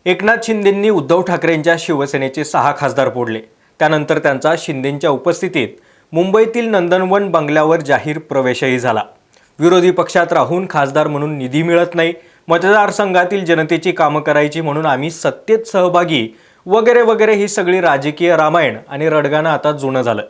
एकनाथ शिंदेंनी उद्धव ठाकरेंच्या शिवसेनेचे 6 खासदार फोडले। त्यानंतर त्यांचा शिंदेंच्या उपस्थितीत मुंबईतील नंदनवन बंगल्यावर जाहीर प्रवेशही झाला। विरोधी पक्षात राहून खासदार म्हणून निधी मिळत नाही, मतदारसंघातील जनतेची कामं करायची म्हणून आम्ही सत्तेत सहभागी वगैरे वगैरे ही सगळी राजकीय रामायण आणि रडगाणं आता जुनं झालं।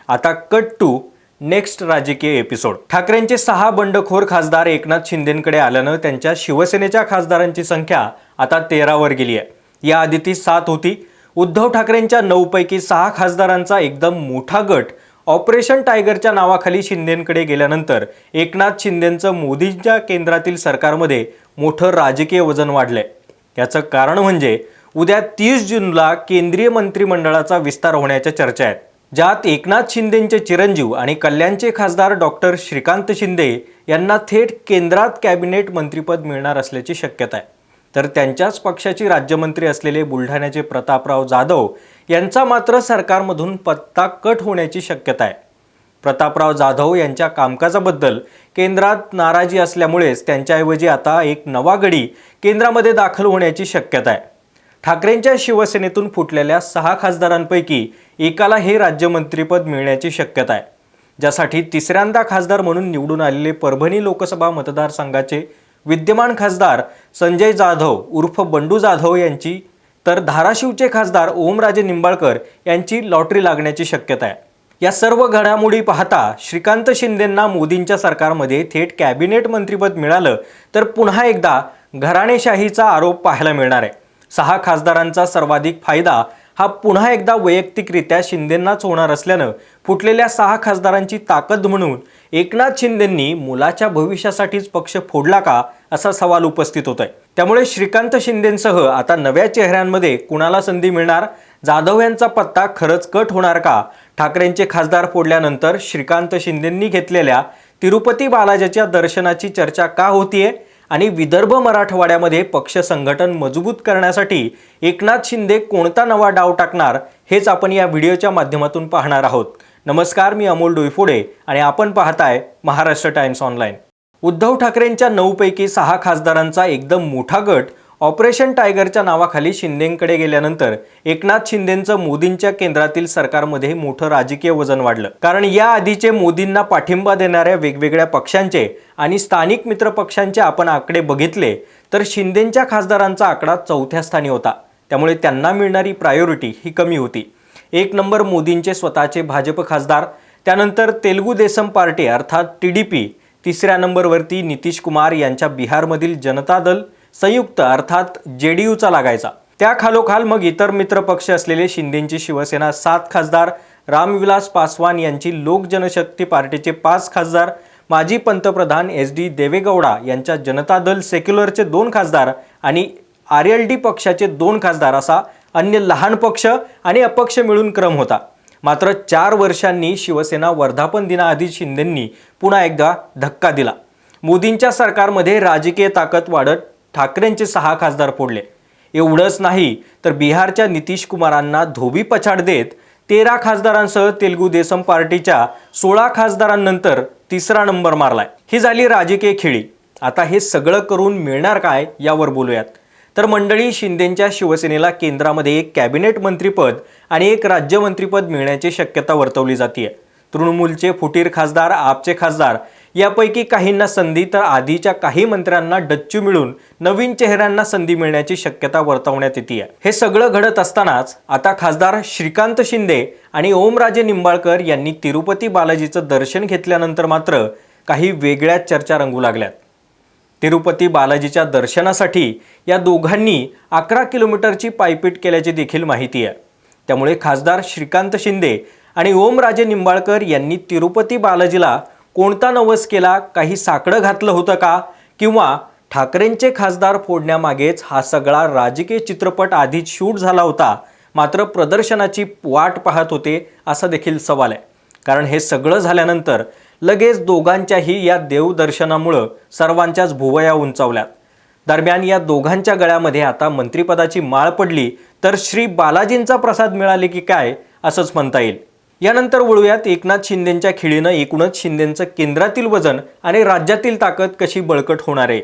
आता कट टू नेक्स्ट राजकीय एपिसोड। ठाकरेंचे 6 बंडखोर खासदार एकनाथ शिंदेंकडे आल्यानं त्यांच्या शिवसेनेच्या खासदारांची संख्या आता 13 वर गेली आहे। याआधी ती 7 होती। उद्धव ठाकरेंच्या 9 पैकी 6 खासदारांचा एकदम मोठा गट ऑपरेशन टायगरच्या नावाखाली शिंदेंकडे गेल्यानंतर एकनाथ शिंदेंचं मोदींच्या केंद्रातील सरकारमध्ये मोठं राजकीय वजन वाढलंय। याचं कारण म्हणजे उद्या 30 जूनला केंद्रीय मंत्रिमंडळाचा विस्तार होण्याच्या चर्चा आहेत, ज्यात एकनाथ शिंदेंचे चिरंजीव आणि कल्याणचे खासदार डॉक्टर श्रीकांत शिंदे यांना थेट केंद्रात कॅबिनेट मंत्रिपद मिळणार असल्याची शक्यता आहे। तर त्यांच्याच पक्षाची राज्यमंत्री असलेले बुलढाण्याचे प्रतापराव जाधव यांचा मात्र सरकारमधून पत्ता कट होण्याची शक्यता आहे। प्रतापराव जाधव यांच्या कामकाजाबद्दल केंद्रात नाराजी असल्यामुळेच त्यांच्याऐवजी आता एक नवा गडी केंद्रामध्ये दाखल होण्याची शक्यता आहे। ठाकरेंच्या शिवसेनेतून फुटलेल्या 6 खासदारांपैकी एकाला हे राज्यमंत्रीपद मिळण्याची शक्यता आहे, ज्यासाठी तिसऱ्यांदा खासदार म्हणून निवडून आलेले परभणी लोकसभा मतदारसंघाचे विद्यमान खासदार संजय जाधव उर्फ बंडू जाधव यांची, तर धाराशिवचे खासदार ओमराजे निंबाळकर यांची लॉटरी लागण्याची शक्यता आहे। या सर्व घडामोडी पाहता श्रीकांत शिंदेंना मोदींच्या सरकारमध्ये थेट कॅबिनेट मंत्रिपद मिळालं तर पुन्हा एकदा घराणेशाहीचा आरोप पाहायला मिळणार आहे। 6 खासदारांचा सर्वाधिक फायदा हा पुन्हा एकदा वैयक्तिकरित्या शिंदेंनाच होणार असल्यानं फुटलेल्या 6 खासदारांची ताकद म्हणून एकनाथ शिंदेंनी मुलाच्या भविष्यासाठीच पक्ष फोडला का असा सवाल उपस्थित होतोय। त्यामुळे श्रीकांत शिंदेंसह आता नव्या चेहऱ्यांमध्ये कुणाला संधी मिळणार? जाधव यांचा पत्ता खरंच कट होणार का? ठाकरेंचे खासदार फोडल्यानंतर श्रीकांत शिंदेंनी घेतलेल्या तिरुपती बालाजीच्या दर्शनाची चर्चा का होतीये आणि विदर्भ मराठवाड्यामध्ये पक्ष संघटन मजबूत करण्यासाठी एकनाथ शिंदे कोणता नवा डाव टाकणार हेच आपण या व्हिडिओच्या माध्यमातून पाहणार आहोत। नमस्कार, मी अमोल डोईफोडे आणि आपण पाहताय महाराष्ट्र टाइम्स ऑनलाईन। उद्धव ठाकरेंच्या 9 पैकी 6 खासदारांचा एकदम मोठा गट ऑपरेशन टायगरच्या नावाखाली शिंदेंकडे गेल्यानंतर एकनाथ शिंदेंचं मोदींच्या केंद्रातील सरकारमध्ये मोठं राजकीय वजन वाढलं। कारण या आधीचे मोदींना पाठिंबा देणाऱ्या वेगवेगळ्या पक्षांचे आणि स्थानिक मित्र पक्षांचे आपण आकडे बघितले तर शिंदेंच्या खासदारांचा आकडा 4थ्या स्थानी होता। त्यामुळे त्यांना मिळणारी प्रायोरिटी ही कमी होती। 1 नंबर मोदींचे स्वतःचे भाजप खासदार, त्यानंतर तेलुगू देसम पार्टी अर्थात TDP, 3ऱ्या नंबरवरती नितीश कुमार यांच्या बिहारमधील जनता दल संयुक्त अर्थात JDUचा लागायचा। त्या खालोखाल मग इतर मित्र पक्ष असलेले शिंदेंची शिवसेना 7 खासदार, रामविलास पासवान यांची लोक जनशक्ती पार्टीचे 5 खासदार, माजी पंतप्रधान SD देवेगौडा यांच्या जनता दल सेक्युलरचे 2 खासदार आणि RLD पक्षाचे 2 खासदार असा अन्य लहान पक्ष आणि अपक्ष मिळून क्रम होता। मात्र 4 वर्षांनी शिवसेना वर्धापन दिनाआधी शिंदेंनी पुन्हा एकदा धक्का दिला। मोदींच्या सरकारमध्ये राजकीय ताकद वाढत ठाकरेंचे 6 खासदार फोडले। एवढंच नाही तर बिहारच्या नितीश कुमारांना धोबी पछाड देत 13 खासदारांसह तेलुगू देसम पार्टीच्या 16 खासदारांनंतर 3रा नंबर मारलाय। ही झाली राजकीय खेळी। आता हे सगळं करून मिळणार काय यावर बोलूयात। तर मंडळी, शिंदेंच्या शिवसेनेला केंद्रामध्ये एक कॅबिनेट मंत्रिपद आणि एक राज्यमंत्रीपद मिळण्याची शक्यता वर्तवली जाते। तृणमूलचे फुटीर खासदार, आपचे खासदार यापैकी काहींना संधी तर आधीच्या काही मंत्र्यांना डच्चू मिळून नवीन चेहऱ्यांना संधी मिळण्याची शक्यता वर्तवण्यात येते। हे सगळं घडत असतानाच आता खासदार श्रीकांत शिंदे आणि ओमराजे निंबाळकर यांनी तिरुपती बालाजीचं दर्शन घेतल्यानंतर मात्र काही वेगळ्याच चर्चा रंगू लागल्यात। तिरुपती बालाजीच्या दर्शनासाठी या दोघांनी 11 किलोमीटरची पायपीट केल्याची देखील माहिती आहे। त्यामुळे खासदार श्रीकांत शिंदे आणि ओमराजे निंबाळकर यांनी तिरुपती बालाजीला कोणता नवस केला? काही साकडं घातलं होतं का? किंवा ठाकरेंचे खासदार फोडण्यामागेच हा सगळा राजकीय चित्रपट आधीच शूट झाला होता, मात्र प्रदर्शनाची वाट पाहत होते असा देखील सवाल आहे। कारण हे सगळं झाल्यानंतर लगेच दोघांच्याही या देवदर्शनामुळं सर्वांच्याच भुवया उंचावल्यात। दरम्यान या दोघांच्या गळ्यामध्ये आता मंत्रिपदाची माळ पडली तर श्री बालाजींचा प्रसाद मिळाले की काय असंच म्हणता येईल। यानंतर वळूयात एकनाथ शिंदेंच्या खिळीनं एकूणच शिंदेंचं केंद्रातील वजन आणि राज्यातील ताकद कशी बळकट होणार आहे।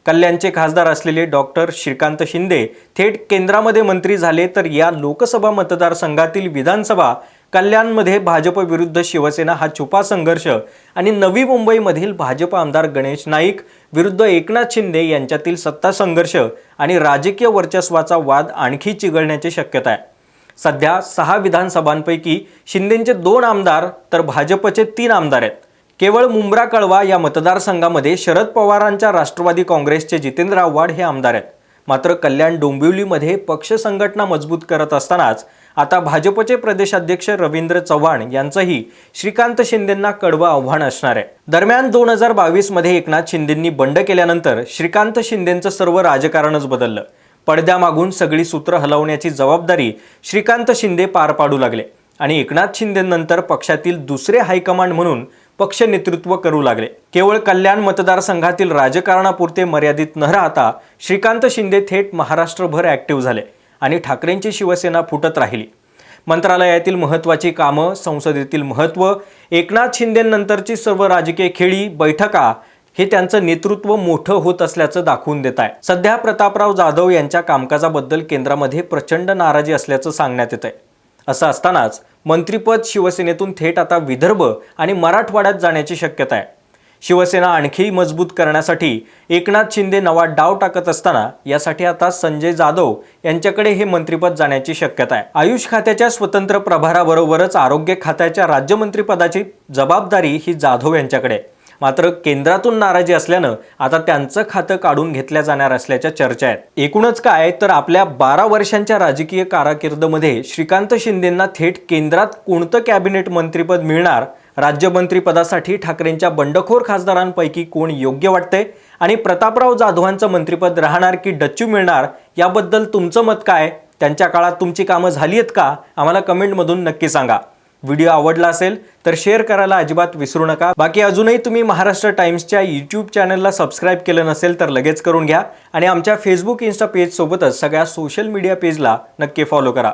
कल्याणचे खासदार असलेले डॉक्टर श्रीकांत शिंदे थेट केंद्रामध्ये मंत्री झाले, तर या लोकसभा मतदारसंघातील विधानसभा कल्याणमध्ये भाजप विरुद्ध शिवसेना हा छुपा संघर्ष आणि नवी मुंबईमधील भाजप आमदार गणेश नाईक विरुद्ध एकनाथ शिंदे यांच्यातील सत्ता संघर्ष आणि राजकीय वर्चस्वाचा वाद आणखी चिघळण्याची शक्यता आहे। सध्या 6 विधानसभांपैकी शिंदेंचे 2 आमदार तर भाजपचे 3 आमदार आहेत। केवळ मुंब्रा कळवा या मतदारसंघामध्ये शरद पवारांच्या राष्ट्रवादी काँग्रेसचे जितेंद्र आव्हाड हे आमदार आहेत। मात्र कल्याण डोंबिवलीमध्ये पक्ष संघटना मजबूत करत असतानाच आता भाजपचे प्रदेशाध्यक्ष रवींद्र चव्हाण यांचंही श्रीकांत शिंदेंना कडवं आव्हान असणार आहे। दरम्यान 2022 मध्ये एकनाथ शिंदेंनी बंड केल्यानंतर श्रीकांत शिंदेंचं सर्व राजकारणच बदललं। पडद्यामागून सगळी सूत्र हलवण्याची जबाबदारी श्रीकांत शिंदे पार पाडू लागले आणि एकनाथ शिंदेंनंतर पक्षातील दुसरे हायकमांड म्हणून पक्ष नेतृत्व करू लागले। केवळ कल्याण मतदारसंघातील राजकारणापुरते मर्यादित न राहता श्रीकांत शिंदे थेट महाराष्ट्रभर ॲक्टिव्ह झाले आणि ठाकरेंची शिवसेना फुटत राहिली। मंत्रालयातील महत्त्वाची कामं, संसदेतील महत्त्व, एकनाथ शिंदेंनंतरची सर्व राजकीय खेळी, बैठका हे त्यांचं नेतृत्व मोठं होत असल्याचं दाखवून देत आहे। सध्या प्रतापराव जाधव यांच्या कामकाजाबद्दल केंद्रामध्ये प्रचंड नाराजी असल्याचं सांगण्यात येत आहे। असं असतानाच मंत्रिपद शिवसेनेतून थेट आता विदर्भ आणि मराठवाड्यात जाण्याची शक्यता आहे। शिवसेना आणखी मजबूत करण्यासाठी एकनाथ शिंदे नवा डाव टाकत असताना यासाठी आता संजय जाधव यांच्याकडे हे मंत्रिपद जाण्याची शक्यता आहे। आयुष खात्याच्या स्वतंत्र प्रभाराबरोबरच आरोग्य खात्याच्या राज्यमंत्रीपदाची जबाबदारी ही जाधव यांच्याकडे आहे। मात्र केंद्रातून नाराजी असल्यानं आता त्यांचं खातं काढून घेतल्या जाणार असल्याच्या चर्चा आहेत। एकूणच काय तर आपल्या 12 वर्षांच्या राजकीय कारकिर्दीमध्ये श्रीकांत शिंदेंना थेट केंद्रात कोणतं कॅबिनेट मंत्रिपद मिळणार, राज्यमंत्रीपदासाठी ठाकरेंच्या बंडखोर खासदारांपैकी कोण योग्य वाटते आणि प्रतापराव जाधवांचं मंत्रिपद राहणार की डच्चू मिळणार, याबद्दल तुमचं मत काय? त्यांच्या काळात तुमची कामं झाली आहेत का? आम्हाला कमेंटमधून नक्की सांगा। व्हिडिओ आवडला असेल तर शेअर करायला अजिबात विसरू नका। बाकी अजूनही तुम्ही महाराष्ट्र टाइम्सच्या यूट्यूब चॅनलला सबस्क्राईब केलं नसेल तर लगेच करून घ्या आणि आमच्या फेसबुक, इन्स्टा पेज सोबतच सगळ्या सोशल मीडिया पेजला नक्की फॉलो करा।